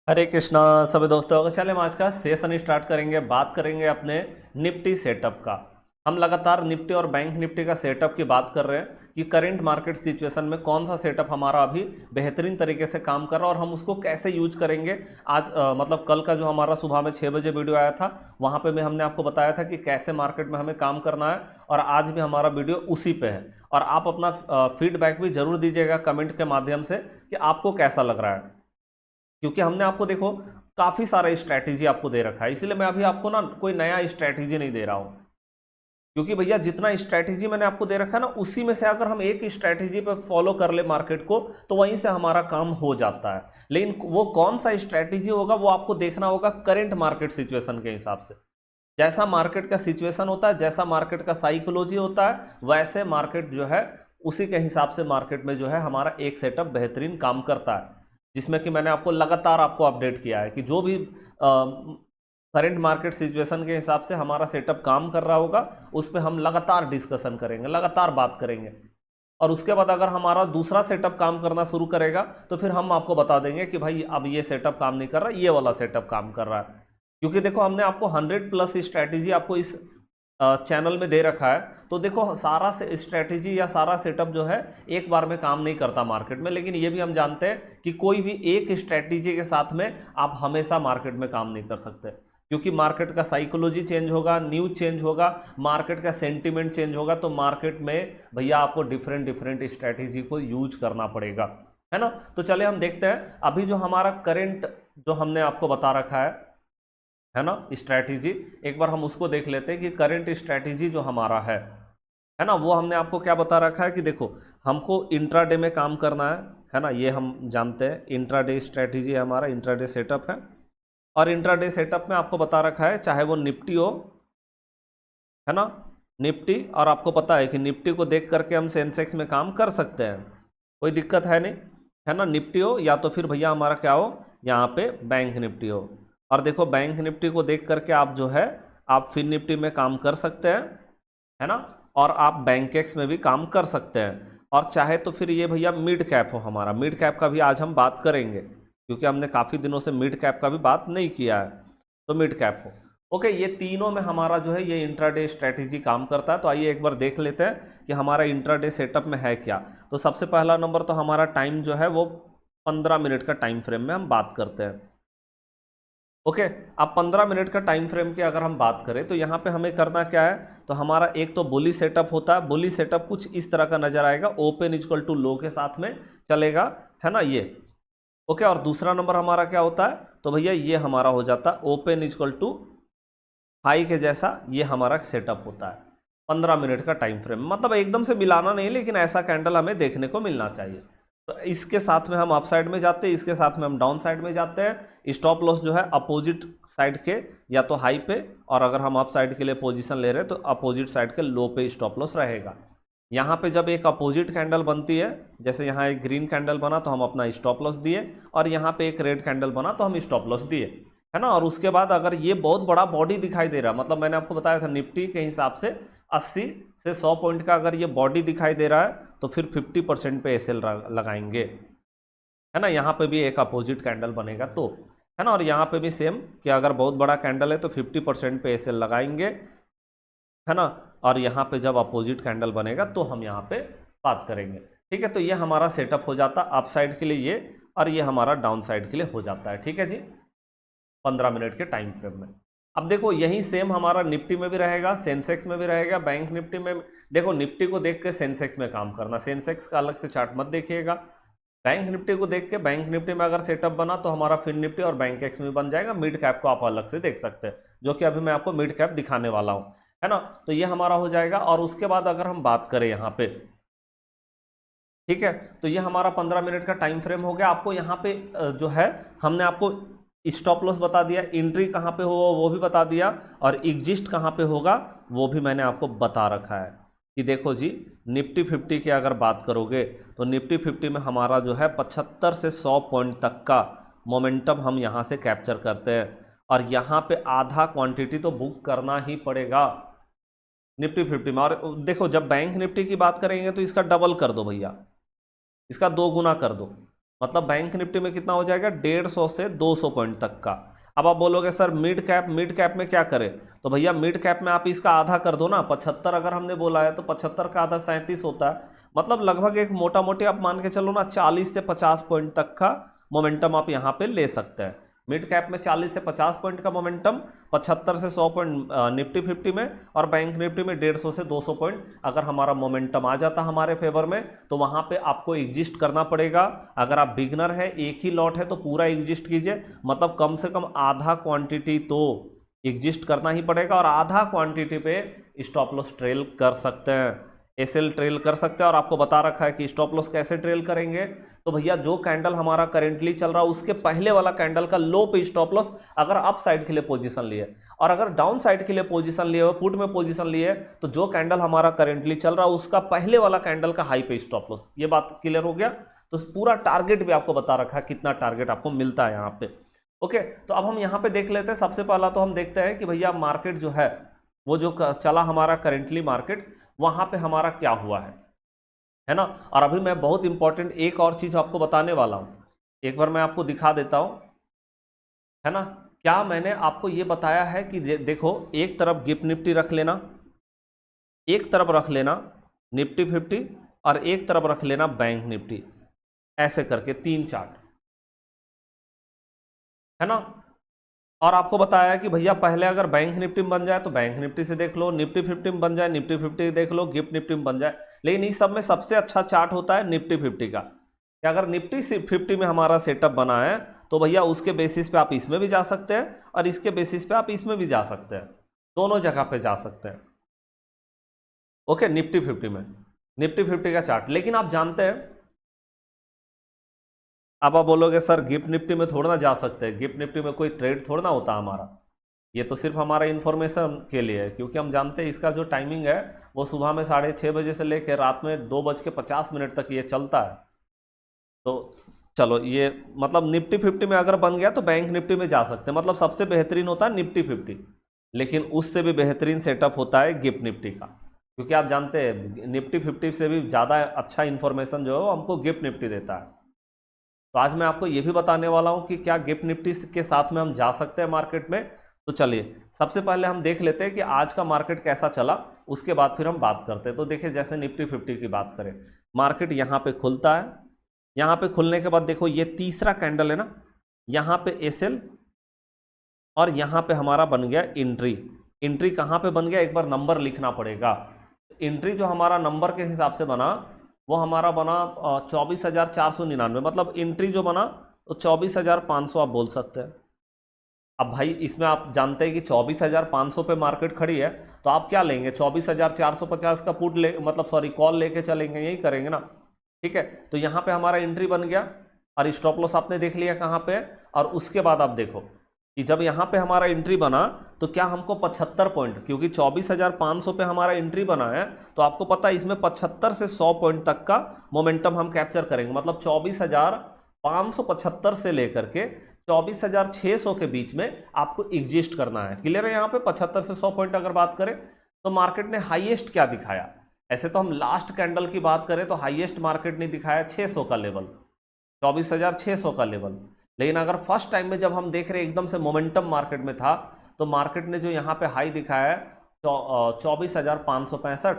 हरे कृष्णा सभी दोस्तों। अगर चले हम आज का सेशन स्टार्ट करेंगे, बात करेंगे अपने निफ्टी सेटअप का। हम लगातार निफ्टी और बैंक निफ्टी का सेटअप की बात कर रहे हैं कि करंट मार्केट सिचुएशन में कौन सा सेटअप हमारा अभी बेहतरीन तरीके से काम कर रहा है और हम उसको कैसे यूज करेंगे। आज मतलब कल का जो हमारा सुबह में 6 बजे वीडियो आया था वहाँ पे भी हमने आपको बताया था कि कैसे मार्केट में हमें काम करना है, और आज भी हमारा वीडियो उसी पे है। और आप अपना फीडबैक भी जरूर दीजिएगा कमेंट के माध्यम से कि आपको कैसा लग रहा है, क्योंकि हमने आपको देखो काफी सारा स्ट्रैटेजी आपको दे रखा है। इसलिए मैं अभी आपको ना कोई नया स्ट्रैटेजी नहीं दे रहा हूं, क्योंकि भैया जितना स्ट्रैटेजी मैंने आपको दे रखा है ना, उसी में से अगर हम एक स्ट्रैटेजी पे फॉलो कर ले मार्केट को तो वहीं से हमारा काम हो जाता है। लेकिन वो कौन सा स्ट्रैटेजी होगा वो आपको देखना होगा करंट मार्केट सिचुएशन के हिसाब से। जैसा मार्केट का सिचुएशन होता है, जैसा मार्केट का साइकोलॉजी होता है, वैसे मार्केट जो है उसी के हिसाब से मार्केट में जो है हमारा एक सेटअप बेहतरीन काम करता है, जिसमें कि मैंने आपको लगातार आपको अपडेट किया है कि जो भी करंट मार्केट सिचुएशन के हिसाब से हमारा सेटअप काम कर रहा होगा उस पर हम लगातार डिस्कशन करेंगे, लगातार बात करेंगे। और उसके बाद अगर हमारा दूसरा सेटअप काम करना शुरू करेगा तो फिर हम आपको बता देंगे कि भाई अब ये सेटअप काम नहीं कर रहा, ये वाला सेटअप काम कर रहा है। क्योंकि देखो हमने आपको 100+ स्ट्रैटेजी आपको इस चैनल में दे रखा है। तो देखो सारा से स्ट्रैटेजी या सारा सेटअप जो है एक बार में काम नहीं करता मार्केट में, लेकिन ये भी हम जानते हैं कि कोई भी एक स्ट्रैटेजी के साथ में आप हमेशा मार्केट में काम नहीं कर सकते, क्योंकि मार्केट का साइकोलॉजी चेंज होगा, न्यूज चेंज होगा, मार्केट का सेंटीमेंट चेंज होगा। तो मार्केट में भैया आपको डिफरेंट डिफरेंट स्ट्रैटेजी को यूज करना पड़ेगा, है ना। तो चले हम देखते हैं अभी जो हमारा करंट जो हमने आपको बता रखा है ना स्ट्रैटेजी, एक बार हम उसको देख लेते हैं कि करंट स्ट्रैटेजी जो हमारा है ना, वो हमने आपको क्या बता रखा है कि देखो हमको इंट्राडे में काम करना है ना। ये हम जानते हैं इंट्राडे स्ट्रैटेजी हमारा इंट्राडे सेटअप है। और इंट्राडे सेटअप में आपको बता रखा है चाहे वो निफ्टी हो, है ना, निफ्टी, और आपको पता है कि निफ्टी को देख करके हम सेंसेक्स में काम कर सकते हैं, कोई दिक्कत है नहीं, है ना। निफ्टी हो या तो फिर भैया हमारा क्या हो, यहाँ पे बैंक निफ्टी हो। और देखो बैंक निफ्टी को देख करके आप जो है आप फिन निफ्टी में काम कर सकते हैं, है ना, और आप बैंक एक्स में भी काम कर सकते हैं। और चाहे तो फिर ये भैया मिड कैप हो, हमारा मिड कैप का भी आज हम बात करेंगे, क्योंकि हमने काफ़ी दिनों से मिड कैप का भी बात नहीं किया है। तो मिड कैप हो, ओके, ये तीनों में हमारा जो है ये इंट्राडे स्ट्रैटेजी काम करता है। तो आइए एक बार देख लेते हैं कि हमारा इंट्राडे सेटअप में है क्या। तो सबसे पहला नंबर तो हमारा टाइम जो है वो 15 मिनट का टाइम फ्रेम में हम बात करते हैं। ओके, अब 15 मिनट का टाइम फ्रेम की अगर हम बात करें तो यहाँ पे हमें करना क्या है, तो हमारा एक तो बुली सेटअप होता है। बुली सेटअप कुछ इस तरह का नजर आएगा, ओपन इक्वल टू लो के साथ में चलेगा, है ना ये। ओके, और दूसरा नंबर हमारा क्या होता है, तो भैया ये हमारा हो जाता है ओपन इक्वल टू हाई के जैसा, ये हमारा सेटअप होता है 15 मिनट का टाइम फ्रेम। मतलब एकदम से मिलाना नहीं, लेकिन ऐसा कैंडल हमें देखने को मिलना चाहिए। तो इसके साथ में हम अप साइड में जाते हैं, इसके साथ में हम डाउन साइड में जाते हैं। स्टॉप लॉस जो है अपोजिट साइड के या तो हाई पे, और अगर हम अप साइड के लिए पोजीशन ले रहे हैं तो अपोजिट साइड के लो पे स्टॉप लॉस रहेगा। यहाँ पे जब एक अपोजिट कैंडल बनती है, जैसे यहाँ एक ग्रीन कैंडल बना तो हम अपना स्टॉप लॉस दिए, और यहाँ पे एक रेड कैंडल बना तो हम स्टॉप लॉस दिए, है ना। और उसके बाद अगर ये बहुत बड़ा बॉडी दिखाई दे रहा है, मतलब मैंने आपको बताया था निफ्टी के हिसाब से 80 से 100 पॉइंट का अगर ये बॉडी दिखाई दे रहा है तो फिर 50% पे एसएल लगाएंगे, है ना। यहाँ पे भी एक अपोजिट कैंडल बनेगा तो, है ना। और यहाँ पे भी सेम कि अगर बहुत बड़ा कैंडल है तो 50% पे एसएल लगाएंगे, है ना। और यहाँ पे जब अपोजिट कैंडल बनेगा तो हम यहाँ पे बात करेंगे, ठीक है। तो ये हमारा सेटअप हो जाता है अप साइड के लिए ये, और ये हमारा डाउन साइड के लिए हो जाता है, ठीक है जी, 15 मिनट के टाइम फ्रेम में। अब देखो यही सेम हमारा निफ्टी में भी रहेगा, सेंसेक्स में भी रहेगा, बैंक निफ्टी में। देखो निफ्टी को देख के सेंसेक्स में काम करना, सेंसेक्स का अलग से चार्ट मत देखिएगा। बैंक निफ्टी को देख के बैंक निफ्टी में अगर सेटअप बना तो हमारा फिन निफ्टी और बैंक एक्स में बन जाएगा। मिड कैप को आप अलग से देख सकते हैं, जो कि अभी मैं आपको मिड कैप दिखाने वाला हूं, है ना। तो ये हमारा हो जाएगा। और उसके बाद अगर हम बात करें यहाँ पे, ठीक है, तो ये हमारा 15 मिनट का टाइम फ्रेम हो गया। आपको यहाँ पे जो है हमने आपको स्टॉप लॉस बता दिया, एंट्री कहाँ पे होगा वो भी बता दिया, और एग्जिस्ट कहाँ पे होगा वो भी मैंने आपको बता रखा है कि देखो जी निफ्टी 50 की अगर बात करोगे तो निफ्टी 50 में हमारा जो है 75 से 100 पॉइंट तक का मोमेंटम हम यहाँ से कैप्चर करते हैं, और यहाँ पे आधा क्वांटिटी तो बुक करना ही पड़ेगा निफ्टी 50 में। और देखो जब बैंक निफ्टी की बात करेंगे तो इसका डबल कर दो भैया, इसका 2 गुना कर दो, मतलब बैंक निफ्टी में कितना हो जाएगा 150 से 200 पॉइंट तक का। अब आप बोलोगे सर मिड कैप में क्या करें, तो भैया मिड कैप में आप इसका आधा कर दो ना, 75 अगर हमने बोला है तो 75 का आधा 37 होता है, मतलब लगभग एक मोटा मोटी आप मान के चलो ना 40 से 50 पॉइंट तक का मोमेंटम आप यहाँ पे ले सकते हैं। मिड कैप में 40 से 50 पॉइंट का मोमेंटम, 75 से 100 पॉइंट निफ्टी 50 में, और बैंक निफ्टी में 150 से 200 पॉइंट अगर हमारा मोमेंटम आ जाता हमारे फेवर में तो वहां पे आपको एग्जिस्ट करना पड़ेगा। अगर आप बिगनर है, एक ही लॉट है, तो पूरा एग्जिस्ट कीजिए, मतलब कम से कम आधा क्वांटिटी तो एग्जिस्ट करना ही पड़ेगा, और आधा क्वांटिटी पे स्टॉप लॉस ट्रेल कर सकते हैं, एसएल ट्रेल कर सकते हैं। और आपको बता रखा है कि स्टॉप लॉस कैसे ट्रेल करेंगे, तो भैया जो कैंडल हमारा करेंटली चल रहा है उसके पहले वाला कैंडल का लो पे स्टॉप लॉस, अगर अप साइड के लिए पोजीशन लिए और अगर डाउन साइड के लिए पोजीशन लिए, पुट में पोजीशन लिए, तो जो कैंडल हमारा करेंटली चल रहा है उसका पहले वाला कैंडल का हाई पे स्टॉप लॉस। ये बात क्लियर हो गया। तो पूरा टारगेट भी आपको बता रखा है, कितना टारगेट आपको मिलता है यहाँ पे। ओके, तो अब हम यहाँ पे देख लेते हैं। सबसे पहला तो हम देखते हैं कि भैया मार्केट जो है वो जो चला हमारा करेंटली मार्केट, वहां पे हमारा क्या हुआ है ना। और अभी मैं बहुत इंपॉर्टेंट एक और चीज आपको बताने वाला हूं, एक बार मैं आपको दिखा देता हूं, है ना। क्या मैंने आपको ये बताया है कि देखो, एक तरफ गिफ्ट निफ्टी रख लेना, एक तरफ रख लेना निफ्टी 50, और एक तरफ रख लेना बैंक निफ्टी, ऐसे करके 3 चार्ट, है ना। और आपको बताया कि भैया पहले अगर बैंक निफ्टी में बन जाए तो बैंक निफ्टी से देख लो, निफ्टी 50 में बन जाए निफ्टी 50 देख लो, गिफ्ट निफ्टी में बन जाए। लेकिन इस सब में सबसे अच्छा चार्ट होता है निफ्टी 50 का, कि अगर निफ्टी 50 में हमारा सेटअप बना है तो भैया उसके बेसिस पे आप इसमें भी जा सकते हैं और इसके बेसिस पे आप इसमें भी जा सकते हैं, दोनों जगह पे जा सकते हैं। ओके, निफ्टी 50 में निफ्टी 50 का चार्ट। लेकिन आप जानते हैं, अब आप बोलोगे सर गिफ्ट निफ्टी में थोड़ा ना जा सकते हैं, गिफ्ट निफ्टी में कोई ट्रेड थोड़ा ना होता हमारा, ये तो सिर्फ हमारा इन्फॉर्मेशन के लिए है, क्योंकि हम जानते हैं इसका जो टाइमिंग है वो सुबह में 6:30 बजे से लेकर रात में 2:50 तक ये चलता है। तो चलो, ये मतलब निफ्टी 50 में अगर बन गया तो बैंक निफ्टी में जा सकते हैं, मतलब सबसे बेहतरीन होता है निफ्टी 50, लेकिन उससे भी बेहतरीन सेटअप होता है गिफ्ट निफ्टी का, क्योंकि आप जानते हैं निफ्टी 50 से भी ज़्यादा अच्छा इन्फॉर्मेशन जो है वो हमको गिफ्ट निफ्टी देता है। तो आज मैं आपको ये भी बताने वाला हूं कि क्या गिफ्ट निफ्टी के साथ में हम जा सकते हैं मार्केट में। तो चलिए सबसे पहले हम देख लेते हैं कि आज का मार्केट कैसा चला, उसके बाद फिर हम बात करते हैं। तो देखिए, जैसे निफ्टी 50 की बात करें, मार्केट यहाँ पे खुलता है, यहाँ पे खुलने के बाद देखो ये तीसरा कैंडल है ना, यहाँ पे एसएल, और यहाँ पे हमारा बन गया एंट्री। एंट्री कहाँ पे बन गया, एक बार नंबर लिखना पड़ेगा। एंट्री जो हमारा नंबर के हिसाब से बना वो हमारा बना 24,499, मतलब एंट्री जो बना तो 24,500 आप बोल सकते हैं। अब भाई इसमें आप जानते हैं कि 24,500 पे मार्केट खड़ी है, तो आप क्या लेंगे, 24,450 का पुट ले, मतलब सॉरी कॉल लेके चलेंगे, यही करेंगे ना। ठीक है, तो यहाँ पे हमारा एंट्री बन गया और स्टॉप लॉस आपने देख लिया कहाँ पे है। और उसके बाद आप देखो कि जब यहाँ पे हमारा एंट्री बना तो क्या हमको 75 पॉइंट, क्योंकि 24,500 पे हमारा एंट्री बना है, तो आपको पता है इसमें 75 से 100 पॉइंट तक का मोमेंटम हम कैप्चर करेंगे, मतलब 24,575 से लेकर के 24,600 के बीच में आपको एग्जिस्ट करना है। क्लियर है। यहाँ पे 75 से 100 पॉइंट अगर बात करें तो मार्केट ने हाईएस्ट क्या दिखाया, ऐसे तो हम लास्ट कैंडल की बात करें तो हाईएस्ट मार्केट ने दिखाया 600 का लेवल, 24,600 का लेवल। लेकिन अगर फर्स्ट टाइम में जब हम देख रहे एकदम से मोमेंटम मार्केट में था, तो मार्केट ने जो यहाँ पे हाई दिखाया है 24,565,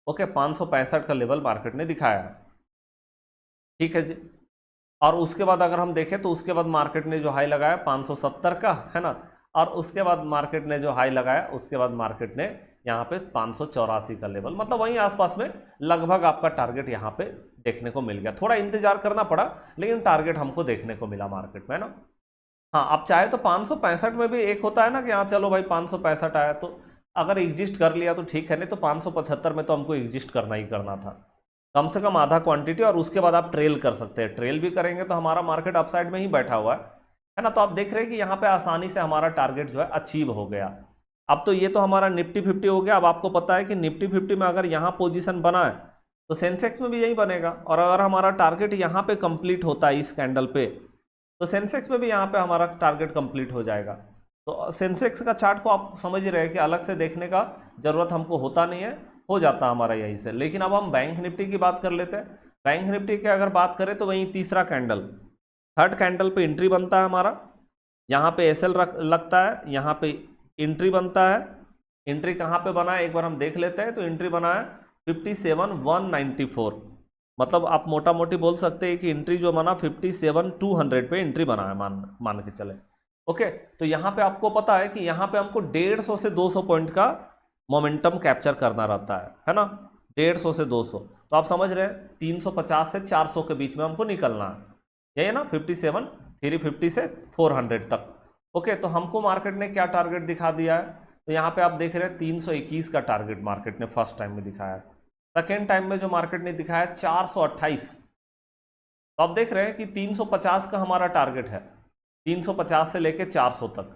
ओके 565 का लेवल मार्केट ने दिखाया है। ठीक है जी। और उसके बाद अगर हम देखें तो उसके बाद मार्केट ने जो हाई लगाया 570 का, है ना, और उसके बाद मार्केट ने जो हाई लगाया उसके बाद मार्केट ने यहाँ पे 584 का लेवल, मतलब वहीं आसपास में लगभग आपका टारगेट यहाँ पे देखने को मिल गया। थोड़ा इंतजार करना पड़ा लेकिन टारगेट हमको देखने को मिला मार्केट में, है ना। हाँ, आप चाहे तो 565 में भी एक होता है ना कि हाँ चलो भाई 565 आया तो अगर एग्जिस्ट कर लिया तो ठीक है, नहीं तो 575 में तो हमको एग्जिस्ट करना ही करना था, कम से कम आधा क्वांटिटी, और उसके बाद आप ट्रेल कर सकते हैं। ट्रेल भी करेंगे तो हमारा मार्केट अपसाइड में ही बैठा हुआ है ना। तो आप देख रहे हैं कि यहाँ पे आसानी से हमारा टारगेट जो है अचीव हो गया। अब तो ये तो हमारा निफ्टी 50 हो गया। अब आपको पता है कि निफ्टी 50 में अगर यहाँ पोजीशन बना है तो सेंसेक्स में भी यही बनेगा, और अगर हमारा टारगेट यहाँ पे कंप्लीट होता है इस कैंडल पे, तो सेंसेक्स में भी यहाँ पे हमारा टारगेट कंप्लीट हो जाएगा। तो सेंसेक्स का चार्ट को आप समझ ही रहे हैं कि अलग से देखने का जरूरत हमको होता नहीं है, हो जाता हमारा यहीं से। लेकिन अब हम बैंक निफ्टी की बात कर लेते हैं। बैंक निफ्टी की अगर बात करें तो वही तीसरा कैंडल, थर्ड कैंडल पे एंट्री बनता है हमारा, यहाँ पे एसएल लगता है, यहाँ पे एंट्री बनता है। एंट्री कहाँ पे बना है एक बार हम देख लेते हैं। तो एंट्री बना है 57,194, मतलब आप मोटा मोटी बोल सकते हैं कि एंट्री जो बना 57,200 पे एंट्री बना है, मान के चले। ओके, तो यहाँ पे आपको पता है कि यहाँ पे हमको 150 से 200 पॉइंट का मोमेंटम कैप्चर करना रहता है ना, 150 से 200। तो आप समझ रहे हैं 350 से 400 के बीच में हमको निकलना है, यही है ना, 57, 350 से 400 तक। ओके, तो हमको मार्केट ने क्या टारगेट दिखा दिया है, तो यहाँ पे आप देख रहे हैं 321 का टारगेट मार्केट ने फर्स्ट टाइम में दिखाया है। सेकेंड टाइम में जो मार्केट ने दिखाया 428। तो आप देख रहे हैं कि 350 का हमारा टारगेट है, 350 से लेके 400 तक,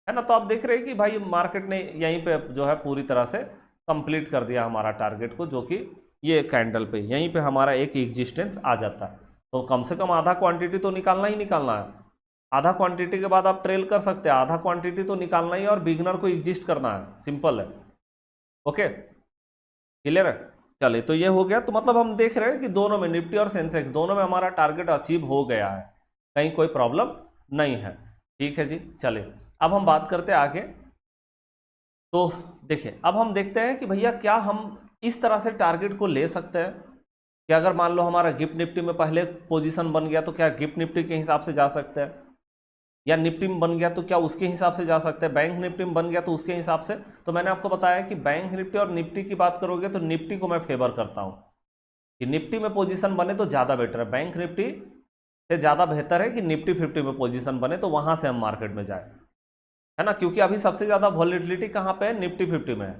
है ना। तो आप देख रहे हैं कि भाई मार्केट ने यहीं पे जो है पूरी तरह से कंप्लीट कर दिया हमारा टारगेट को, जो कि ये कैंडल पे यहीं पे हमारा एक एग्जिस्टेंस आ जाता है। तो कम से कम आधा क्वांटिटी तो निकालना ही निकालना है। आधा क्वांटिटी के बाद आप ट्रेल कर सकते हैं, आधा क्वांटिटी तो निकालना ही है और बिगनर को एग्जिस्ट करना है, सिंपल है। ओके, क्लियर है। चलिए, तो ये हो गया। तो मतलब हम देख रहे हैं कि दोनों में, निफ्टी और सेंसेक्स दोनों में हमारा टारगेट अचीव हो गया है, कहीं कोई प्रॉब्लम नहीं है। ठीक है जी, चलिए अब हम बात करते हैं आगे। तो देखिए, अब हम देखते हैं कि भैया क्या हम इस तरह से टारगेट को ले सकते हैं कि अगर मान लो हमारा गिफ्ट निफ्टी में पहले पोजीशन बन गया तो क्या गिफ्ट निफ्टी के हिसाब से जा सकते हैं, या निफ्टी में बन गया तो क्या उसके हिसाब से जा सकते हैं, बैंक निफ्टी में बन गया तो उसके हिसाब से। तो मैंने आपको बताया कि बैंक निफ्टी और निफ्टी की बात करोगे तो निफ्टी को मैं फेवर करता हूं कि निफ्टी में पोजीशन बने तो ज़्यादा बेटर है। बैंक निफ्टी से ज़्यादा बेहतर है कि निफ्टी 50 में पोजीशन बने, तो वहां से हम मार्केट में जाए, है ना, क्योंकि अभी सबसे ज़्यादा वॉलेटिलिटी कहाँ पे है, निफ्टी 50 में है।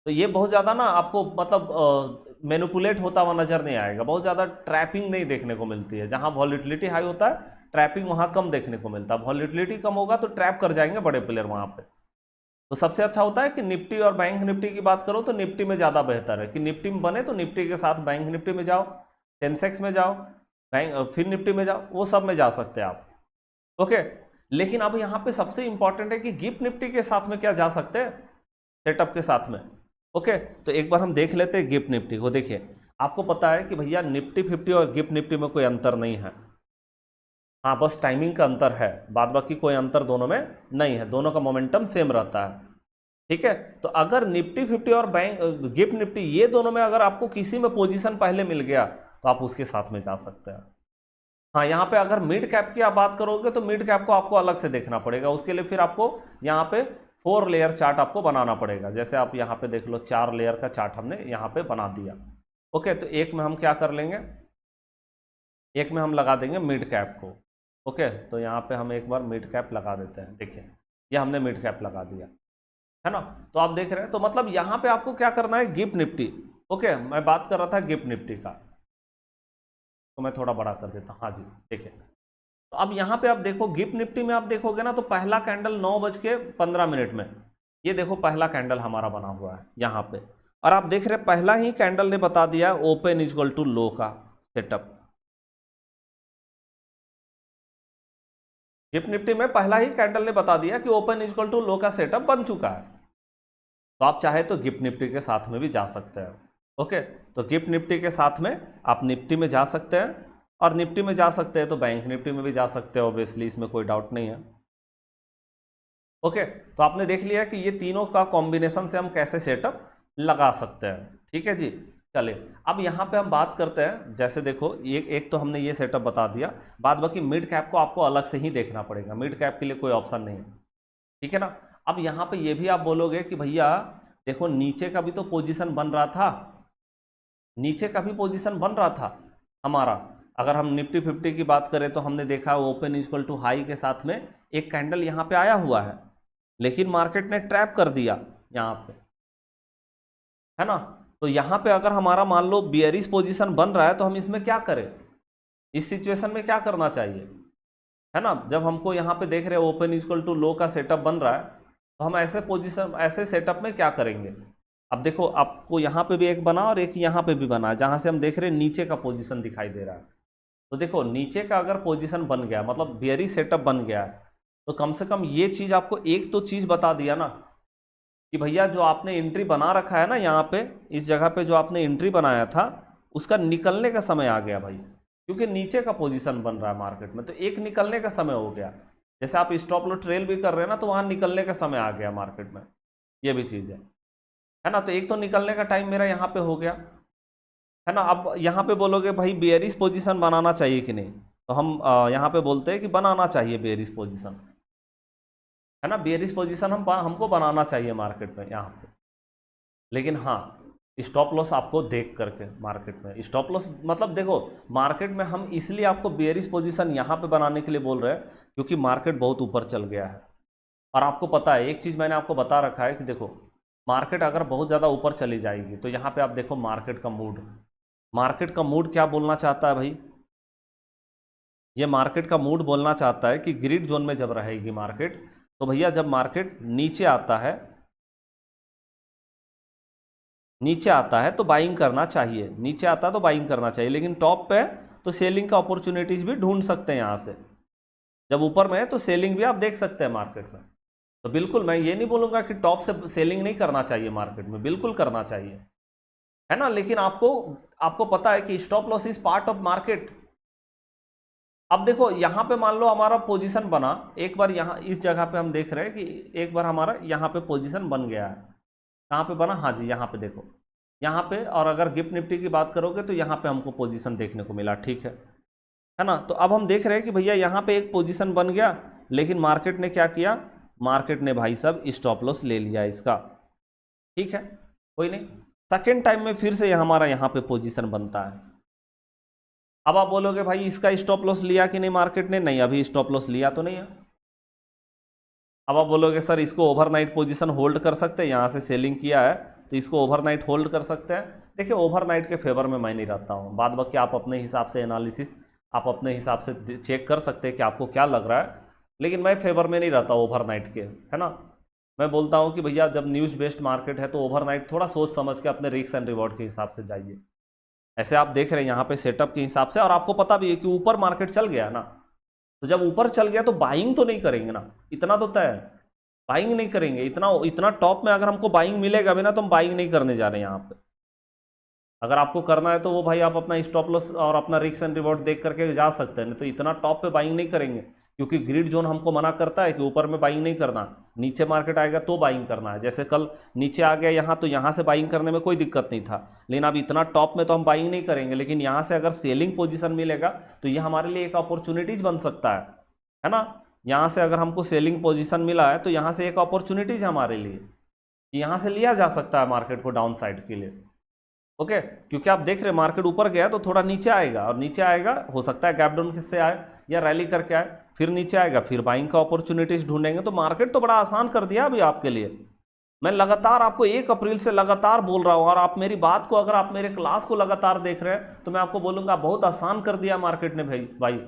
तो ये बहुत ज़्यादा ना आपको मतलब मैनिपुलेट होता हुआ नजर नहीं आएगा, बहुत ज़्यादा ट्रैपिंग नहीं देखने को मिलती है। जहाँ वॉलेटिलिटी हाई होता है ट्रैपिंग वहाँ कम देखने को मिलता है, वॉलेटिलिटी कम होगा तो ट्रैप कर जाएंगे बड़े प्लेयर वहाँ पे। तो सबसे अच्छा होता है कि निफ्टी और बैंक निफ्टी की बात करो तो निफ्टी में ज़्यादा बेहतर है कि निफ्टी में बने तो निफ्टी के साथ बैंक निफ्टी में जाओ, सेंसेक्स में जाओ, बैंक फिर निफ्टी में जाओ, वो सब में जा सकते हैं आप। ओके, लेकिन अब यहाँ पे सबसे इंपॉर्टेंट है कि गिफ्ट निफ्टी के साथ में क्या जा सकते हैं, सेटअप के साथ में। ओके, तो एक बार हम देख लेते हैं गिफ्ट निफ्टी को। देखिए, आपको पता है कि भैया निफ्टी 50 और गिफ्ट निफ्टी में कोई अंतर नहीं है, हाँ बस टाइमिंग का अंतर है, बाद बाकी कोई अंतर दोनों में नहीं है, दोनों का मोमेंटम सेम रहता है। ठीक है, तो अगर निफ्टी 50 और बैंक गिफ्ट निफ्टी ये दोनों में अगर आपको किसी में पोजीशन पहले मिल गया तो आप उसके साथ में जा सकते हैं। हाँ, यहाँ पे अगर मिड कैप की आप बात करोगे तो मिड कैप को आपको अलग से देखना पड़ेगा, उसके लिए फिर आपको यहाँ पे 4 लेयर चार्ट आपको बनाना पड़ेगा। जैसे आप यहाँ पे देख लो 4 लेयर का चार्ट हमने यहाँ पे बना दिया। ओके, तो एक में हम क्या कर लेंगे, एक में हम लगा देंगे मिड कैप को। ओके, तो यहाँ पे हम एक बार मिड कैप लगा देते हैं। देखिए, ये हमने मिड कैप लगा दिया, है ना। तो आप देख रहे हैं, तो मतलब यहाँ पे आपको क्या करना है, गिफ्ट निफ्टी। ओके, मैं बात कर रहा था गिफ्ट निफ्टी का, तो मैं थोड़ा बड़ा कर देता हूँ। हाँ जी, देखिए, तो अब यहाँ पे आप देखो गिफ्ट निफ्टी में आप देखोगे ना तो पहला कैंडल 9:15 में, ये देखो पहला कैंडल हमारा बना हुआ है यहाँ पे, और आप देख रहे हैं पहला ही कैंडल ने बता दिया ओपन इक्वल टू लो का सेटअप। गिफ्ट निफ्टी में पहला ही कैंडल ने बता दिया कि ओपन इक्वल टू लो का सेटअप बन चुका है। तो आप चाहे तो गिफ्ट निफ्टी के साथ में भी जा सकते हैं। ओके, तो गिफ्ट निफ्टी के साथ में आप निफ्टी में जा सकते हैं, और निफ्टी में जा सकते हैं तो बैंक निफ्टी में भी जा सकते हैं, ऑब्वियसली इसमें कोई डाउट नहीं है। ओके, तो आपने देख लिया कि ये तीनों का कॉम्बिनेशन से हम कैसे सेटअप लगा सकते हैं। ठीक है जी, चलिए अब यहाँ पे हम बात करते हैं। जैसे देखो, एक तो हमने ये सेटअप बता दिया, बाद बाकी मिड कैप को आपको अलग से ही देखना पड़ेगा, मिड कैप के लिए कोई ऑप्शन नहीं है। ठीक है ना। अब यहाँ पे ये भी आप बोलोगे कि भैया देखो नीचे का भी तो पोजीशन बन रहा था, नीचे का भी पोजीशन बन रहा था हमारा। अगर हम निफ्टी 50 की बात करें तो हमने देखा ओपन इक्वल टू हाई के साथ में एक कैंडल यहाँ पे आया हुआ है, लेकिन मार्केट ने ट्रैप कर दिया यहाँ पे, है ना। तो यहाँ पे अगर हमारा मान लो बियरिश पोजीशन बन रहा है तो हम इसमें क्या करें, इस सिचुएशन में क्या करना चाहिए, है ना। जब हमको यहाँ पे देख रहे हैं ओपन इक्वल टू लो का सेटअप बन रहा है तो हम ऐसे पोजीशन, ऐसे सेटअप में क्या करेंगे। अब देखो, आपको यहाँ पे भी एक बना और एक यहाँ पे भी बना, जहाँ से हम देख रहे हैं नीचे का पोजीशन दिखाई दे रहा है। तो देखो, नीचे का अगर पोजीशन बन गया मतलब बियरिश सेटअप बन गया है, तो कम से कम ये चीज़ आपको एक तो चीज़ बता दिया ना कि भैया जो आपने एंट्री बना रखा है ना यहाँ पे, इस जगह पे जो आपने एंट्री बनाया था उसका निकलने का समय आ गया भाई, क्योंकि नीचे का पोजीशन बन रहा है मार्केट में, तो एक निकलने का समय हो गया। जैसे आप स्टॉप लॉस ट्रेल भी कर रहे हैं ना, तो वहां निकलने का समय आ गया मार्केट में, ये भी चीज़ है ना। तो एक तो निकलने का टाइम मेरा यहाँ पे हो गया, है ना। अब यहाँ पे बोलोगे भाई बेयरिश पोजीशन बनाना चाहिए कि नहीं, तो हम यहाँ पे बोलते हैं कि बनाना चाहिए बेयरिश पोजीशन, है ना। बेयरिश पोजीशन हमको बनाना चाहिए मार्केट में यहाँ पे। लेकिन हाँ, स्टॉप लॉस आपको देख करके मार्केट में, स्टॉप लॉस मतलब देखो मार्केट में हम इसलिए आपको बेयरिश पोजीशन यहाँ पे बनाने के लिए बोल रहे हैं क्योंकि मार्केट बहुत ऊपर चल गया है। और आपको पता है एक चीज़ मैंने आपको बता रखा है कि देखो मार्केट अगर बहुत ज़्यादा ऊपर चली जाएगी तो यहाँ पे आप देखो मार्केट का मूड क्या बोलना चाहता है भाई, ये मार्केट का मूड बोलना चाहता है कि ग्रिड जोन में जब रहेगी मार्केट, तो भैया जब मार्केट नीचे आता है तो बाइंग करना चाहिए, नीचे आता है तो बाइंग करना चाहिए। लेकिन टॉप पे तो सेलिंग का अपॉर्चुनिटीज भी ढूंढ सकते हैं यहाँ से, जब ऊपर में है तो सेलिंग भी आप देख सकते हैं मार्केट में। तो बिल्कुल मैं ये नहीं बोलूंगा कि टॉप से सेलिंग नहीं करना चाहिए मार्केट में, बिल्कुल करना चाहिए, है ना। लेकिन आपको पता है कि stop loss is part of market. अब देखो यहाँ पे मान लो हमारा पोजीशन बना, एक बार यहाँ इस जगह पे हम देख रहे हैं कि एक बार हमारा यहाँ पे पोजीशन बन गया है। कहाँ पे बना, हाँ जी यहाँ पे देखो, यहाँ पे। और अगर गिफ्ट निफ्टी की बात करोगे तो यहाँ पे हमको पोजीशन देखने को मिला, ठीक है ना। तो अब हम देख रहे हैं कि भैया यहाँ पे एक पोजीशन बन गया, लेकिन मार्केट ने क्या किया, मार्केट ने भाई साहब स्टॉप लॉस ले लिया इसका, ठीक है, कोई नहीं। सेकेंड टाइम में फिर से हमारा यहाँ पे पोजीशन बनता है। अब आप बोलोगे भाई इसका स्टॉप लॉस लिया कि नहीं मार्केट ने, नहीं अभी स्टॉप लॉस लिया तो नहीं है। अब आप बोलोगे सर इसको ओवरनाइट पोजीशन होल्ड कर सकते हैं, यहाँ से सेलिंग किया है तो इसको ओवरनाइट होल्ड कर सकते हैं। देखिए ओवरनाइट के फेवर में मैं नहीं रहता हूँ, बाद बाकी आप अपने हिसाब से एनालिसिस आप अपने हिसाब से चेक कर सकते हैं कि आपको क्या लग रहा है, लेकिन मैं फेवर में नहीं रहता ओवरनाइट के, है ना। मैं बोलता हूँ कि भैया जब न्यूज़ बेस्ड मार्केट है तो ओवरनाइट थोड़ा सोच समझ के अपने रिस्क एंड रिवॉर्ड के हिसाब से जाइए। ऐसे आप देख रहे हैं यहाँ पे सेटअप के हिसाब से, और आपको पता भी है कि ऊपर मार्केट चल गया ना, तो जब ऊपर चल गया तो बाइंग तो नहीं करेंगे ना, इतना तो तय है, बाइंग नहीं करेंगे। इतना टॉप में अगर हमको बाइंग मिलेगा भी ना तो हम बाइंग नहीं करने जा रहे हैं यहाँ पे। अगर आपको करना है तो वो भाई आप अपना स्टॉप लॉस और अपना रिस्क एंड रिवॉर्ड देख करके जा सकते हैं, नहीं तो इतना टॉप पे बाइंग नहीं करेंगे, क्योंकि ग्रिड जोन हमको मना करता है कि ऊपर में बाइंग नहीं करना, नीचे मार्केट आएगा तो बाइंग करना है। जैसे कल नीचे आ गया यहाँ, तो यहाँ से बाइंग करने में कोई दिक्कत नहीं था, लेकिन अब इतना टॉप में तो हम बाइंग नहीं करेंगे। लेकिन यहाँ से अगर सेलिंग पोजीशन मिलेगा तो ये हमारे लिए एक अपॉर्चुनिटीज बन सकता है ना। यहाँ से अगर हमको सेलिंग पोजीशन मिला है तो यहाँ से एक अपॉर्चुनिटीज हमारे लिए, यहाँ से लिया जा सकता है मार्केट को डाउन साइड के लिए, ओके। क्योंकि आप देख रहे हैं मार्केट ऊपर गया तो थोड़ा नीचे आएगा, और नीचे आएगा हो सकता है गैप डाउन से आए या रैली करके आए, फिर नीचे आएगा, फिर बाइंग का अपॉर्चुनिटीज ढूंढेंगे। तो मार्केट तो बड़ा आसान कर दिया अभी आपके लिए। मैं लगातार आपको 1 अप्रैल से लगातार बोल रहा हूँ, और आप मेरी बात को, अगर आप मेरे क्लास को लगातार देख रहे हैं तो मैं आपको बोलूँगा बहुत आसान कर दिया मार्केट ने भाई।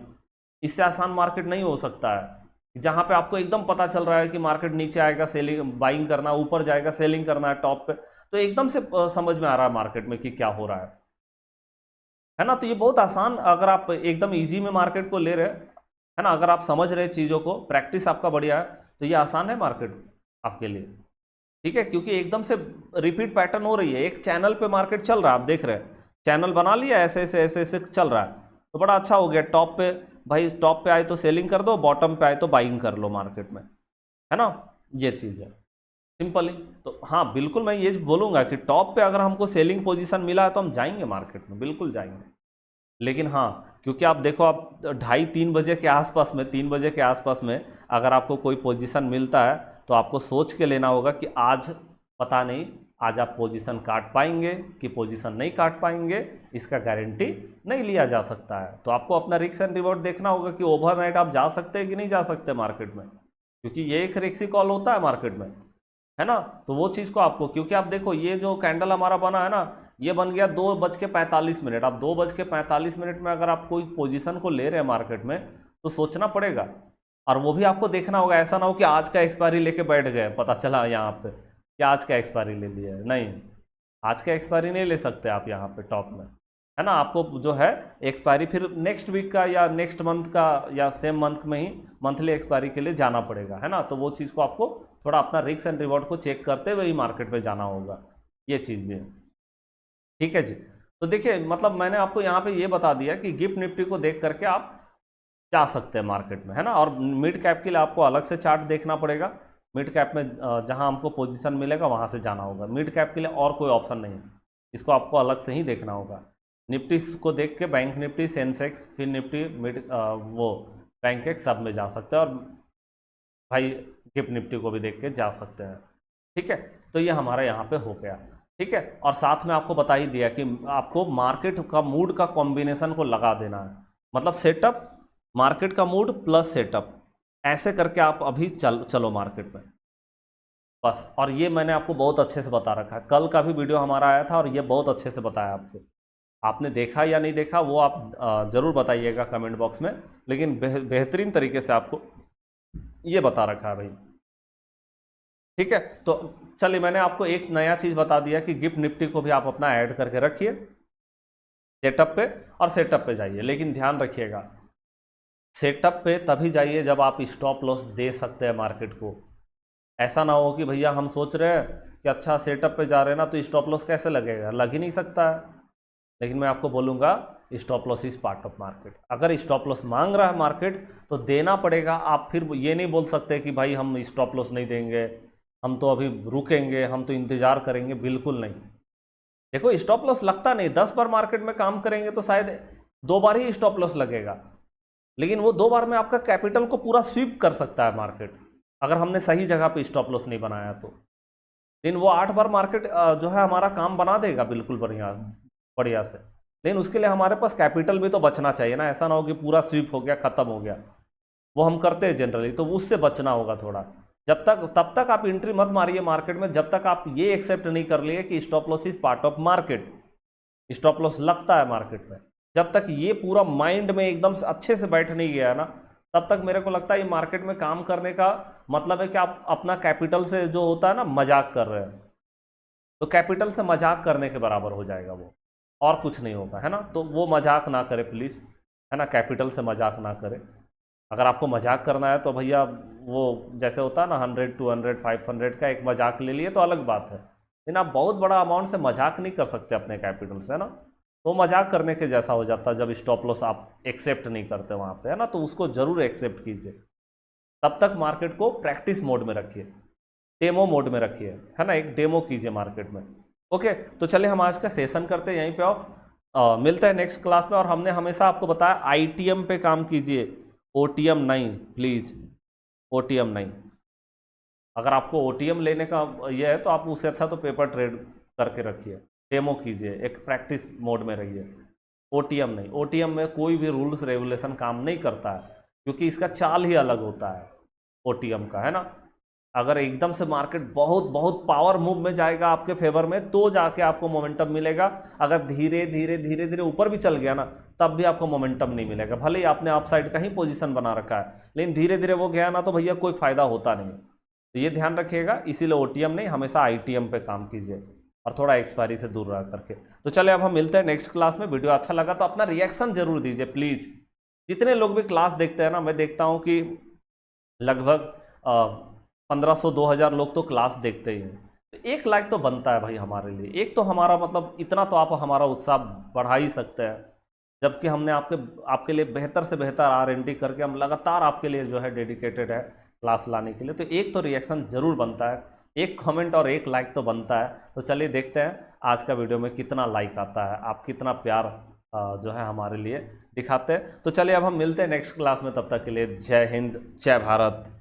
इससे आसान मार्केट नहीं हो सकता है, जहाँ पे आपको एकदम पता चल रहा है कि मार्केट नीचे आएगा सेलिंग बाइंग करना, ऊपर जाएगा सेलिंग करना है टॉप पे, तो एकदम से समझ में आ रहा है मार्केट में कि क्या हो रहा है ना। तो ये बहुत आसान, अगर आप एकदम इजी में मार्केट को ले रहे है ना, अगर आप समझ रहे चीज़ों को, प्रैक्टिस आपका बढ़िया है, तो ये आसान है मार्केट आपके लिए, ठीक है। क्योंकि एकदम से रिपीट पैटर्न हो रही है, एक चैनल पे मार्केट चल रहा है, आप देख रहे हैं चैनल बना लिया, ऐसे ऐसे ऐसे ऐसे चल रहा है, तो बड़ा अच्छा हो गया। टॉप पे भाई, टॉप पे आए तो सेलिंग कर दो, बॉटम पे आए तो बाइंग कर लो मार्केट में, है ना। ये चीज़ है सिंपली। तो हाँ बिल्कुल मैं ये बोलूँगा कि टॉप पे अगर हमको सेलिंग पोजीशन मिला है तो हम जाएंगे मार्केट में, बिल्कुल जाएंगे। लेकिन हाँ, क्योंकि आप देखो आप 2:30-3 बजे के आसपास में, 3 बजे के आसपास में अगर आपको कोई पोजीशन मिलता है तो आपको सोच के लेना होगा कि आज पता नहीं आज आप पोजीशन काट पाएंगे कि पोजीशन नहीं काट पाएंगे, इसका गारंटी नहीं लिया जा सकता है। तो आपको अपना रिस्क एंड रिवॉर्ड देखना होगा कि ओवरनाइट आप जा सकते हैं कि नहीं जा सकते मार्केट में, क्योंकि ये एक रिस्की कॉल होता है मार्केट में, है ना। तो वो चीज़ को आपको, क्योंकि आप देखो ये जो कैंडल हमारा बना है ना, ये बन गया 2:45। अब 2:45 में अगर आप कोई पोजीशन को ले रहे हैं मार्केट में तो सोचना पड़ेगा, और वो भी आपको देखना होगा। ऐसा ना हो कि आज का एक्सपायरी लेके बैठ गए, पता चला यहाँ पे कि आज का एक्सपायरी ले लिया है, नहीं, आज का एक्सपायरी नहीं ले सकते आप यहाँ पे टॉप में, है ना। आपको जो है एक्सपायरी फिर नेक्स्ट वीक का या नेक्स्ट मंथ का या सेम मंथ में ही मंथली एक्सपायरी के लिए जाना पड़ेगा, है ना। तो वो चीज़ को आपको थोड़ा अपना रिस्क एंड रिवॉर्ड को चेक करते हुए ही मार्केट में जाना होगा, ये चीज़ भी है, ठीक है जी। तो देखिए मतलब मैंने आपको यहाँ पे ये बता दिया कि गिफ्ट निफ्टी को देख करके आप जा सकते हैं मार्केट में, है ना। और मिड कैप के लिए आपको अलग से चार्ट देखना पड़ेगा। मिड कैप में जहाँ हमको पोजीशन मिलेगा वहाँ से जाना होगा। मिड कैप के लिए और कोई ऑप्शन नहीं है, इसको आपको अलग से ही देखना होगा। निफ्टी को देख के बैंक निफ्टी, सेंसेक्स, फिर निफ्टी, वो बैंक एक सब में जा सकते हैं, और भाई गिफ्ट निफ्टी को भी देख के जा सकते हैं। ठीक है, तो ये हमारा यहाँ पे हो गया। ठीक है, और साथ में आपको बता ही दिया कि आपको मार्केट का मूड का कॉम्बिनेशन को लगा देना है, मतलब सेटअप, मार्केट का मूड प्लस सेटअप, ऐसे करके आप अभी चलो मार्केट में बस। और ये मैंने आपको बहुत अच्छे से बता रखा है, कल का भी वीडियो हमारा आया था और ये बहुत अच्छे से बताया आपको। आपने देखा या नहीं देखा वो आप ज़रूर बताइएगा कमेंट बॉक्स में, लेकिन बेहतरीन तरीके से आपको ये बता रखा है भाई। ठीक है, तो चलिए मैंने आपको एक नया चीज़ बता दिया कि गिफ्ट निफ्टी को भी आप अपना ऐड करके रखिए सेटअप पे, और सेटअप पे जाइए, लेकिन ध्यान रखिएगा सेटअप पे तभी जाइए जब आप स्टॉप लॉस दे सकते हैं मार्केट को। ऐसा ना हो कि भैया हम सोच रहे हैं कि अच्छा सेटअप पे जा रहे हैं ना तो स्टॉप लॉस कैसे लगेगा, लग ही नहीं सकता है। लेकिन मैं आपको बोलूँगा stop loss is part of market. अगर स्टॉप लॉस मांग रहा है मार्केट तो देना पड़ेगा। आप फिर ये नहीं बोल सकते कि भाई हम स्टॉप लॉस नहीं देंगे, हम तो अभी रुकेंगे, हम तो इंतज़ार करेंगे, बिल्कुल नहीं। देखो स्टॉप लॉस लगता नहीं, 10 बार मार्केट में काम करेंगे तो शायद 2 बार ही स्टॉप लॉस लगेगा, लेकिन वो 2 बार में आपका कैपिटल को पूरा स्वीप कर सकता है मार्केट, अगर हमने सही जगह पे स्टॉप लॉस नहीं बनाया तो। लेकिन वो 8 बार मार्केट जो है हमारा काम बना देगा बिल्कुल बढ़िया बढ़िया से, लेकिन उसके लिए हमारे पास कैपिटल भी तो बचना चाहिए ना। ऐसा ना हो कि पूरा स्वीप हो गया, खत्म हो गया, वो हम करते हैं जनरली, तो उससे बचना होगा थोड़ा। तब तक आप एंट्री मत मारिए मार्केट में जब तक आप ये एक्सेप्ट नहीं कर लिए कि stop loss is part of market, stop loss लगता है मार्केट में। जब तक ये पूरा माइंड में एकदम से अच्छे से बैठ नहीं गया ना, तब तक मेरे को लगता है ये मार्केट में काम करने का मतलब है कि आप अपना कैपिटल से जो होता है ना मजाक कर रहे हैं, तो कैपिटल से मजाक करने के बराबर हो जाएगा वो, और कुछ नहीं होगा, है ना। तो वो मजाक ना करे प्लीज़, है ना, कैपिटल से मजाक ना करे। अगर आपको मजाक करना है तो भैया वो जैसे होता है ना 100, 200, 500 का एक मजाक ले लिए तो अलग बात है, लेकिन आप बहुत बड़ा अमाउंट से मजाक नहीं कर सकते अपने कैपिटल से, है ना। तो मजाक करने के जैसा हो जाता है जब स्टॉप लॉस आप एक्सेप्ट नहीं करते वहाँ पे, है ना। तो उसको ज़रूर एक्सेप्ट कीजिए। तब तक मार्केट को प्रैक्टिस मोड में रखिए, डेमो मोड में रखिए, है ना, एक डेमो कीजिए मार्केट में। ओके, तो चलिए हम आज का सेशन करते हैं यहीं पे ऑफ, मिलते हैं नेक्स्ट क्लास में। और हमने हमेशा आपको बताया आईटीएम पे काम कीजिए, ओटीएम नहीं, प्लीज़ ओटीएम नहीं। अगर आपको ओटीएम लेने का ये है तो आप उससे अच्छा तो पेपर ट्रेड करके रखिए, डेमो कीजिए, एक प्रैक्टिस मोड में रहिए। ओटीएम नहीं, ओटीएम में कोई भी रूल्स रेगुलेशन काम नहीं करता है, क्योंकि इसका चाल ही अलग होता है ओटीएम का, है ना। अगर एकदम से मार्केट बहुत बहुत पावर मूव में जाएगा आपके फेवर में तो जाके आपको मोमेंटम मिलेगा। अगर धीरे धीरे धीरे धीरे ऊपर भी चल गया ना तब भी आपको मोमेंटम नहीं मिलेगा, भले ही आपने अप साइड का ही पोजीशन बना रखा है, लेकिन धीरे धीरे वो गया ना तो भैया कोई फायदा होता नहीं। तो ये ध्यान रखिएगा, इसीलिए ओटीएम नहीं, हमेशा आईटीएम पे काम कीजिए और थोड़ा एक्सपायरी से दूर रह करके। तो चले अब हम मिलते हैं नेक्स्ट क्लास में। वीडियो अच्छा लगा तो अपना रिएक्शन जरूर दीजिए प्लीज़। जितने लोग भी क्लास देखते हैं ना, मैं देखता हूँ कि लगभग 1500-2000 लोग तो क्लास देखते ही हैं, तो 1 लाइक तो बनता है भाई हमारे लिए। एक तो हमारा मतलब इतना तो आप हमारा उत्साह बढ़ा ही सकते हैं, जबकि हमने आपके लिए बेहतर से बेहतर R&D करके हम लगातार आपके लिए जो है डेडिकेटेड है क्लास लाने के लिए। तो एक तो रिएक्शन जरूर बनता है, एक कमेंट और 1 लाइक तो बनता है। तो चलिए देखते हैं आज का वीडियो में कितना लाइक आता है, आप कितना प्यार जो है हमारे लिए दिखाते हैं। तो चलिए अब हम मिलते हैं नेक्स्ट क्लास में, तब तक के लिए जय हिंद, जय भारत।